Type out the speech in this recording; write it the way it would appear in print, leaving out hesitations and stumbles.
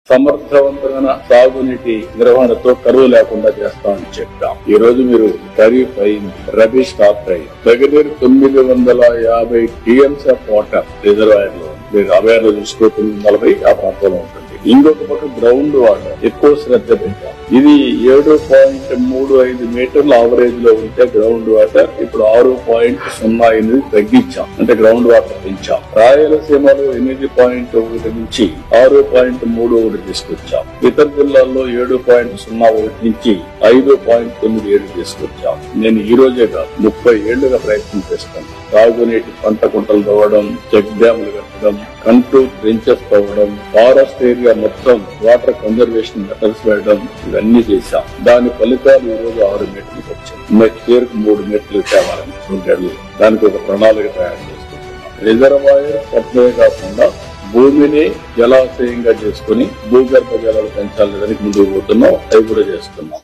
సమర్థవంతమైన సాగునీటి నిర్వహణతో కరువు లేకుండా చేస్తామని చెప్పాం. ఈ రోజు మీరు ఖరీఫ్ అయింది, రబీ స్టార్ట్ అయింది. దగ్గర 950 టీఎంసీ ఆఫ్ వాటర్ రిజర్వాయర్ లో మీరు అవేర్లో చూసుకో 940 ఆ ప్రాంతంలో ఉంటుంది. ఇంకొక పక్క గ్రౌండ్ వాటర్ ఎక్కువ శ్రద్ధ పెట్టాం. ఇది 7.35 మీటర్ల ఆవరేజ్ లో ఉంటే గ్రౌండ్ వాటర్ ఇప్పుడు 6.08 తగ్గించాం. అంటే గ్రౌండ్ వాటర్ పెంచాం. రాయలసీమలో 8.1 నుంచి 6.31 తీసుకొచ్చాం. ఇతర జిల్లాల్లో 7.01 నుంచి 5.97 తీసుకొచ్చాం. నేను ఈ రోజే కాదు 30 ఏళ్లుగా ప్రయత్నం చేస్తాను. సాగునీటి పంట కుంటలు తవ్వడం, చెక్ డ్యాములు కట్టడం, కంట్రోల్ ట్రెంచెస్ తవ్వడం, ఫారెస్ట్ ఏరియా మొత్తం వాటర్ కన్జర్వేషన్ మెథడ్స్ వేయడం, ఇవన్నీ చేశాం. దాని ఫలితాలు ఈ రోజు 6 మీటర్లకు వచ్చాయి. నెక్స్ట్ ఇయర్ 3 మీటర్లు తేవాలని 2 ఏళ్లు దానికి ఒక ప్రణాళిక తయారు చేసుకుంటున్నాం. రిజర్వాయర్ కట్టడమే కాకుండా భూమిని జలాశయంగా చేసుకుని భూగర్భ జలాలు పెంచాలని ముందుకు పోతున్నాం. అవి కూడా చేస్తున్నాం.